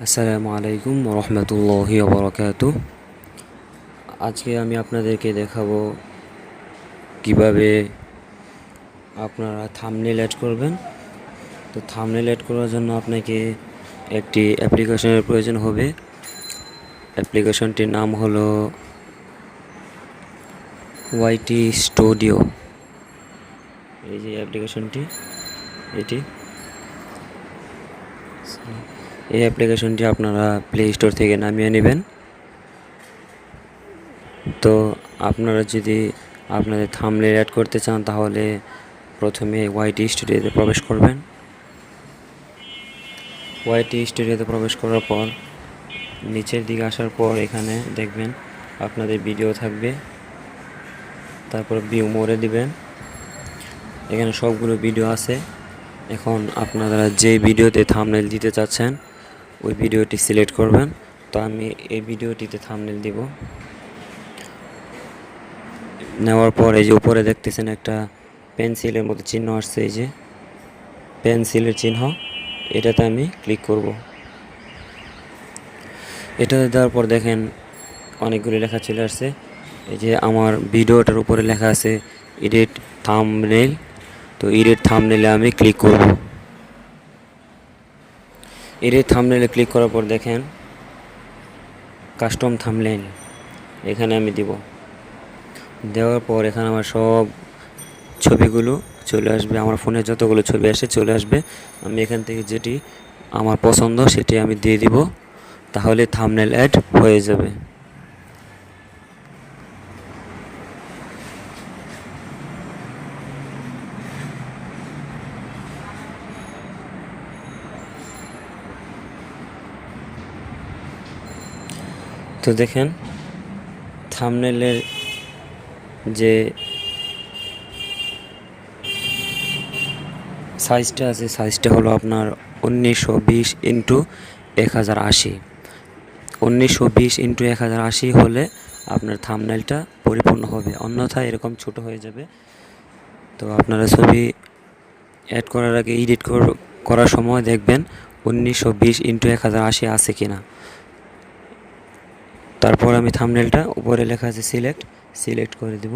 আসসালামু আলাইকুম রহমতুল্লাহি ওবরাকাতুহ। আজকে আমি আপনাদেরকে দেখাবো কিভাবে আপনারা থাম্বনেল অ্যাড করবেন। তো থাম্বনেল অ্যাড করার জন্য আপনাকে একটি অ্যাপ্লিকেশনের প্রয়োজন হবে। অ্যাপ্লিকেশনটির নাম হলো ওয়াইটি স্টুডিও। এই যে অ্যাপ্লিকেশনটি, এই অ্যাপ্লিকেশনটি আপনারা প্লে স্টোর থেকে নামিয়ে নেবেন। তো আপনারা যদি আপনাদের থাম্বনেল অ্যাড করতে চান তাহলে প্রথমে ওয়াইটি স্টুডিওতে প্রবেশ করবেন। ওয়াইটি স্টুডিওতে প্রবেশ করার পর নিচের দিকে আসার পর এখানে দেখবেন আপনাদের ভিডিও থাকবে। তারপর ভিউ মোরে দিবেন। এখানে সবগুলো ভিডিও আছে। এখন আপনারা যে ভিডিওতে থাম্বনেল দিতে চাচ্ছেন ওই ভিডিওটি সিলেক্ট করবেন। তো আমি এই ভিডিওটিতে থাম্বনেল দিব। নেওয়ার পর এই যে উপরে দেখতেছেন একটা পেন্সিলের মতো চিহ্ন আসছে, এই যে পেন্সিলের চিহ্ন, এটাতে আমি ক্লিক করব। এটাতে দেওয়ার পর দেখেন অনেকগুলি লেখা চলে আসছে। এই যে আমার ভিডিওটার উপরে লেখা আছে এডিট থাম্বনেল। তো এডিট থাম্বনেলে আমি ক্লিক করব। এডিট থাম্বনেলে ক্লিক করার পর দেখেন কাস্টম থাম্বনেল, এখানে আমি দিব। দেওয়ার পর এখানে আমার সব ছবিগুলো চলে আসবে, আমার ফোনে যতগুলো ছবি আসে চলে আসবে। আমি এখান থেকে যেটি আমার পছন্দ সেটি আমি দিয়ে দিব, তাহলে থাম্বনেল অ্যাড হয়ে যাবে। তো দেখেন থাম্বনেলের যে সাইজটা আছে, সাইজটা হলো আপনার 1920x1080। 1920x1080 হলে আপনার থাম্বনেলটা পরিপূর্ণ হবে, অন্যথায় এরকম ছোট হয়ে যাবে। তো আপনারা ছবি অ্যাড করার আগে এডিট করার সময় দেখবেন 1920x1080 আছে কিনা। তারপর আমি থাম্বনেলটা উপরে লেখা আছে সিলেক্ট করে দেব।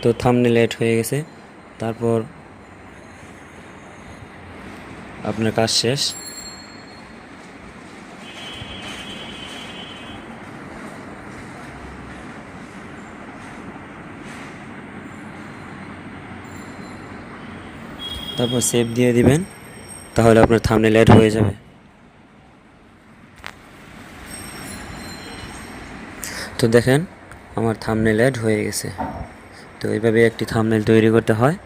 তো থাম্বনেল অ্যাড হয়ে গেছে। তারপর আপনার কাজ শেষ। তারপর সেভ দিয়ে দিবেন, তাহলে আপনার থাম্বনেল অ্যাড হয়ে যাবে। তো দেখেন আমার থাম্বনেল অ্যাড হয়ে গেছে। তো এইভাবে একটি থাম্বনেল তৈরি করতে হয়।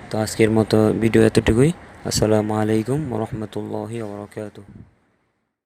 তো আজকের মতো ভিডিও এতটুকুই। আসসালামু আলাইকুম ওয়া রাহমাতুল্লাহি ওয়া বারাকাতুহু।